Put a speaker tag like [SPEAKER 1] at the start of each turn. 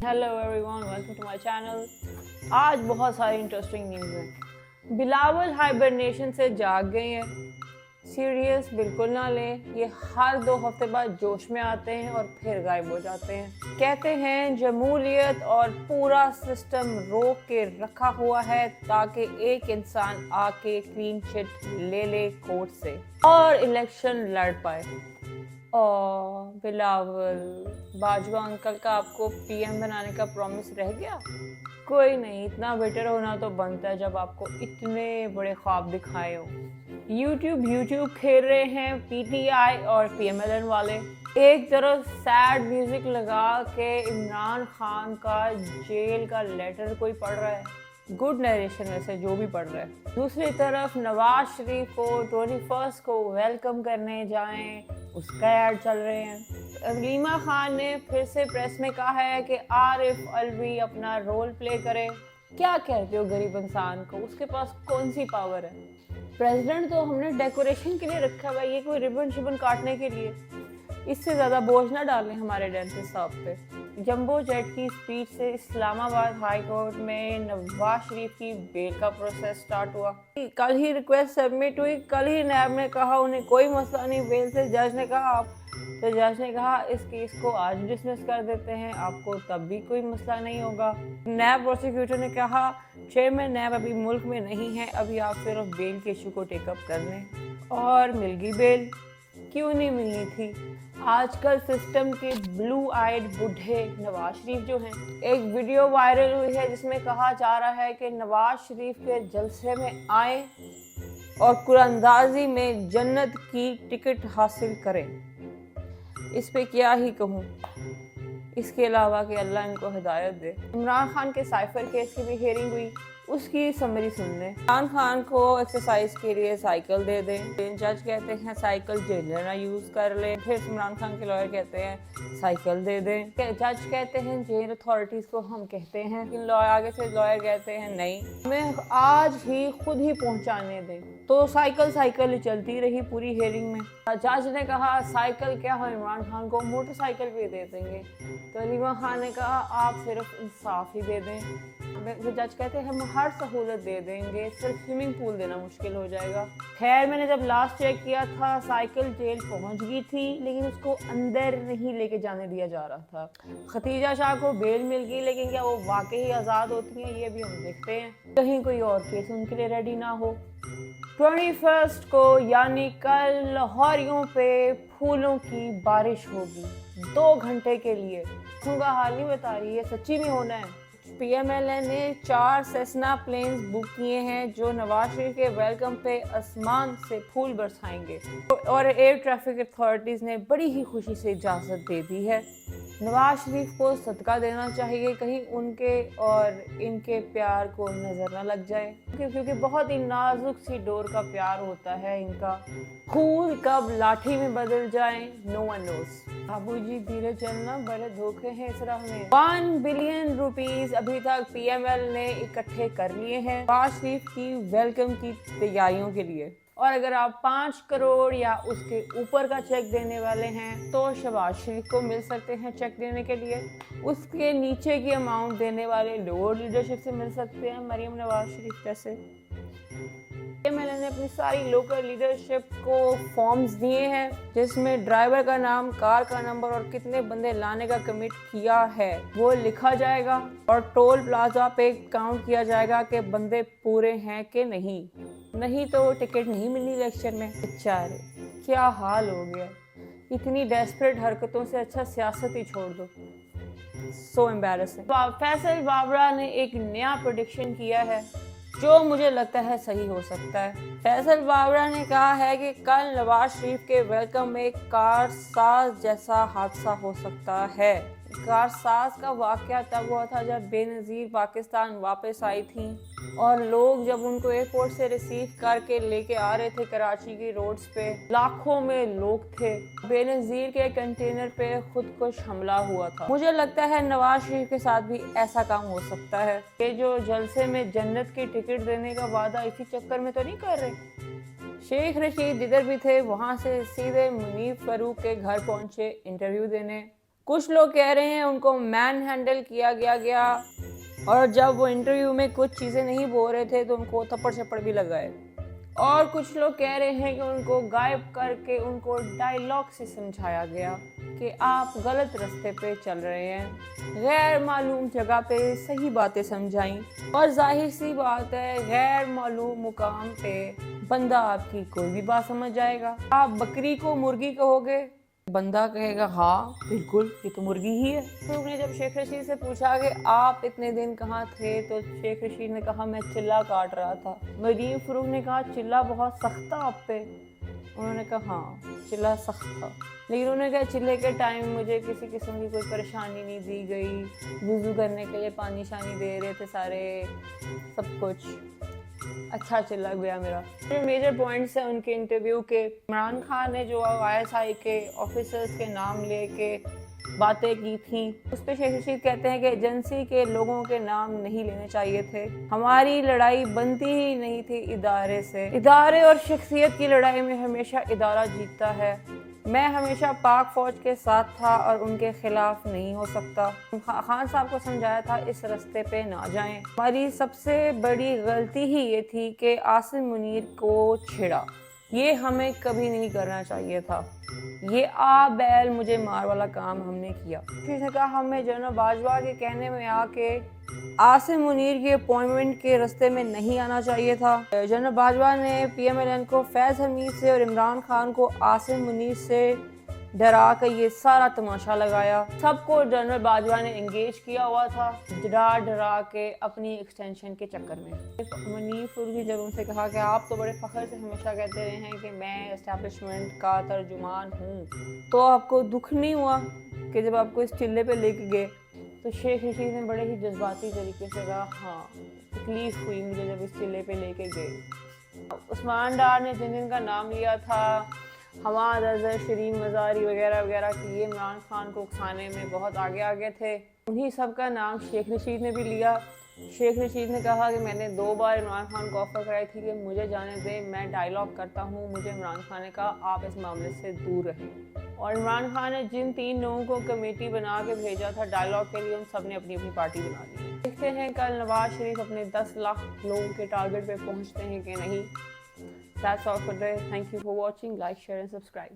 [SPEAKER 1] Hello everyone, welcome to my channel. आज बहुत सारी इंटरेस्टिंग न्यूज़ है। बिलावल हाइबरनेशन से जाग गए हैं। सीरियस बिल्कुल ना लें, ये हर 2 हफ्ते बाद जोश में आते हैं और फिर गायब हो जाते हैं। कहते हैं जमहूरियत और पूरा सिस्टम रोक के रखा हुआ है ताकि एक इंसान आके क्लीन चिट ले ले कोर्ट से और इलेक्शन लड़ पाए। बिलावल, बाजवा अंकल का आपको पीएम बनाने का प्रॉमिस रह गया। कोई नहीं, इतना बेटर होना तो बनता है जब आपको इतने बड़े ख्वाब दिखाए हो। यूट्यूब खेल रहे हैं पीटीआई और पीएमएलएन वाले। एक तरफ सैड म्यूजिक लगा के इमरान खान का जेल का लेटर कोई पढ़ रहा है, गुड नरेशन वैसे जो भी पढ़ रहा है। दूसरी तरफ नवाज शरीफ को 21 को वेलकम करने जाएं, उसका ऐड चल रहे हैं। रीमा खान ने फिर से प्रेस में कहा है कि आरिफ अलवी अपना रोल प्ले करे। क्या कहते हो गरीब इंसान को, उसके पास कौन सी पावर है? प्रेसिडेंट तो हमने डेकोरेशन के लिए रखा हुआ है, ये कोई रिबन शिबन काटने के लिए। इससे ज़्यादा बोझ ना डालें हमारे डेंटिस्ट साहब पे। जंबो जेट की स्पीच से इस्लामाबाद हाई कोर्ट में नवाज शरीफ की बेल का प्रोसेस स्टार्ट हुआ। कल ही रिक्वेस्ट सबमिट हुई, कल ही नैब ने कहा उन्हें कोई मसला नहीं बेल से। जज ने कहा इस केस को आज डिसमिस कर देते हैं, आपको तब भी कोई मसला नहीं होगा। नैब प्रोसिक्यूटर ने कहा चेयरमैन नैब अभी मुल्क में नहीं है, अभी आप सिर्फ बेल के इशू को टेकअप कर लें। और मिल गई बेल। क्यों नहीं मिलनी थी? आजकल सिस्टम के ब्लू आइड बुढ़े नवाज शरीफ जो हैं, एक वीडियो वायरल हुई है जिसमें कहा जा रहा है कि नवाज शरीफ के जलसे में आए और कुरानंदाजी में जन्नत की टिकट हासिल करें। इस पे क्या ही कहूँ, इसके अलावा कि अल्लाह इनको हिदायत दे। इमरान खान के साइफर केस की भी हियरिंग हुई, उसकी समरी सुन लें। इमरान खान को एक्सरसाइज के लिए साइकिल दे दें। जज कहते हैं साइकिल जेलर ना यूज कर ले। फिर इमरान खान के लॉयर कहते हैं साइकिल दे दें। जज कहते हैं जेल अथॉरिटीज को हम कहते हैं, लेकिन आगे से लॉयर कहते हैं नहीं, हमें आज ही खुद ही पहुंचाने दें। तो साइकिल ही चलती रही पूरी हियरिंग में। जज ने कहा साइकिल क्या है, इमरान खान को मोटरसाइकिल भी दे देंगे। तो रीमा खान ने कहा आप सिर्फ इंसाफ ही दे दें। जज कहते हैं हम हर सहूलत दे देंगे, सिर्फ स्विमिंग पूल देना मुश्किल हो जाएगा। खैर मैंने जब लास्ट चेक किया था साइकिल जेल पहुंच गई थी, लेकिन उसको अंदर नहीं लेके जाने दिया जा रहा था। खतीजा शाह को बेल मिल गई, लेकिन क्या वो वाकई आज़ाद होती हैं ये भी हम देखते हैं। कहीं कोई और केस उनके लिए रेडी ना हो। 21 को यानी कल लाहौरियों पे फूलों की बारिश होगी 2 घंटे के लिए। उनका हाल नहीं बता रही है, सच्ची में होना है। पीएमएलएन ने 4 सेस्ना प्लेन्स बुक किए हैं जो नवाज शरीफ के वेलकम पे आसमान से फूल बरसाएंगे। और एयर ट्रैफिक अथॉरिटीज ने बड़ी ही खुशी से इजाज़त दे दी है। नवाज शरीफ को सदका देना चाहिए, कहीं उनके और इनके प्यार को नजर न लग जाए, क्योंकि बहुत ही नाजुक सी डोर का प्यार होता है इनका। फूल कब लाठी में बदल जाए नो वन नोस। बाबूजी धीरे चलना, बड़े धोखे हैं इस राह में। 1 बिलियन रुपीस अभी तक पीएमएल ने इकट्ठे कर लिए हैं नवाज शरीफ की वेलकम की तैयारियों के लिए। और अगर आप 5 करोड़ या उसके ऊपर का चेक देने वाले हैं तो शहबाज शरीफ को मिल सकते हैं चेक देने के लिए। उसके नीचे की अमाउंट देने वाले लोअर लीडरशिप से मिल सकते हैं मरीम नवाज शरीफ पैसे। पीएमएलएन ने अपनी सारी लोकल लीडरशिप को फॉर्म्स दिए हैं जिसमें ड्राइवर का नाम, कार का नंबर और कितने बंदे लाने का कमिट किया है वो लिखा जाएगा। और टोल प्लाजा पे काउंट किया जाएगा कि बंदे पूरे हैं कि नहीं तो टिकट नहीं मिली इलेक्शन में। बेचारे क्या हाल हो गया, इतनी डेस्परेट हरकतों से अच्छा सियासत ही छोड़ दो। So embarrassing. फैसल बाबरा ने एक नया प्रेडिक्शन किया है जो मुझे लगता है सही हो सकता है। फैसल बाबरा ने कहा है कि कल नवाज शरीफ के वेलकम में कारसाज जैसा हादसा हो सकता है। कारसाज का वाकया तब हुआ था जब बेनज़ीर पाकिस्तान वापस आई थी और लोग जब उनको एयरपोर्ट से रिसीव करके लेके आ रहे थे कराची की रोड्स पे, लाखों में लोग थे। बेनज़ीर के कंटेनर पे खुदकुश हमला हुआ था। मुझे लगता है नवाज शरीफ के साथ भी ऐसा काम हो सकता है। ये जो जलसे में जन्नत की टिकट देने का वादा इसी चक्कर में तो नहीं कर रहे। शेख रशीद जिधर भी थे वहाँ से सीधे मुनीफ फारूक के घर पहुँचे इंटरव्यू देने। कुछ लोग कह रहे हैं उनको मैन हैंडल किया गया और जब वो इंटरव्यू में कुछ चीज़ें नहीं बोल रहे थे तो उनको थप्पड़ छप्पड़ भी लगाए। और कुछ लोग कह रहे हैं कि उनको गायब करके उनको डायलॉग से समझाया गया कि आप गलत रास्ते पे चल रहे हैं। गैर मालूम जगह पे सही बातें समझाई और जाहिर सी बात है गैर मालूम मुकाम पे बंदा आपकी कोई भी बात समझ जाएगा। आप बकरी को मुर्गी कहोगे, बंदा कहेगा हाँ बिल्कुल ये तो मुर्गी ही है। तो ने जब शेख रशीद से पूछा कि आप इतने दिन कहाँ थे, तो शेख रशीद ने कहा मैं चिल्ला काट रहा था। मरीम फरूक ने कहा चिल्ला बहुत सख्त था आप पे। उन्होंने कहा हाँ चिल्ला सख्त था, लेकिन उन्होंने कहा चिल्ले के टाइम मुझे किसी किस्म की कोई परेशानी नहीं दी गई। वुज़ू करने के लिए पानी शानी दे रहे थे सारे, सब कुछ अच्छा चिल्ला गया मेरा। जो मेजर पॉइंट्स हैं उनके इंटरव्यू के, इमरान खान ने जो ISI के ऑफिसर्स के नाम लेके बातें की थी उस पर शेख रशीद कहते हैं कि एजेंसी के लोगों के नाम नहीं लेने चाहिए थे। हमारी लड़ाई बनती ही नहीं थी इदारे से। इदारे और शख्सियत की लड़ाई में हमेशा इदारा जीतता है। मैं हमेशा पाक फौज के साथ था और उनके खिलाफ नहीं हो सकता। खान साहब को समझाया था इस रास्ते पे ना जाएं। हमारी सबसे बड़ी गलती ही ये थी कि आसिम मुनीर को छेड़ा, ये हमें कभी नहीं करना चाहिए था। ये आ बैल मुझे मार वाला काम हमने किया। किसी ने कहा हमें जनरल बाजवा के कहने में आके आसिम मुनीर के अपॉइंटमेंट के रास्ते में नहीं आना चाहिए था। जनरल बाजवा ने PMLN को फैज़ हमीद से और इमरान खान को आसिम मुनीर से डरा कर ये सारा तमाशा लगाया। सबको जनरल बाजवा ने एंगेज किया हुआ था डरा के अपनी एक्सटेंशन के चक्कर में। मुनीर फरूकी जब उनसे कहा कि आप तो बड़े फ़ख्र से हमेशा कहते रहे हैं कि मैं एस्टेब्लिशमेंट का तर्जुमान हूँ, तो आपको दुख नहीं हुआ कि जब आपको इस चिल्ले पे लेके गए? तो शेख रशीद ने बड़े ही जज्बाती तरीके से कहा हाँ तकलीफ़ हुई मुझे जब इस चिल्ले पे लेके गए। उस्मान डार ने जिन का नाम लिया था, हमाद अजहर, शरीन मज़ारी वगैरह वगैरह की, ये इमरान खान को उकसाने में बहुत आगे थे। उन्हीं सब का नाम शेख रशीद ने भी लिया। शेख रशीद ने कहा कि मैंने 2 बार इमरान खान को ऑफ़र कराई थी कि मुझे जाने दें, मैं डायलॉग करता हूँ। मुझे इमरान खान ने कहा आप इस मामले से दूर रहें। और इमरान खान ने जिन 3 लोगों को कमेटी बना के भेजा था डायलॉग के लिए, उन सब ने अपनी अपनी पार्टी बना दी। देखते हैं कल नवाज शरीफ अपने 10 लाख लोगों के टारगेट पे पहुँचते हैं कि नहीं। That's all for today. Thank you for watching. Like, share and subscribe.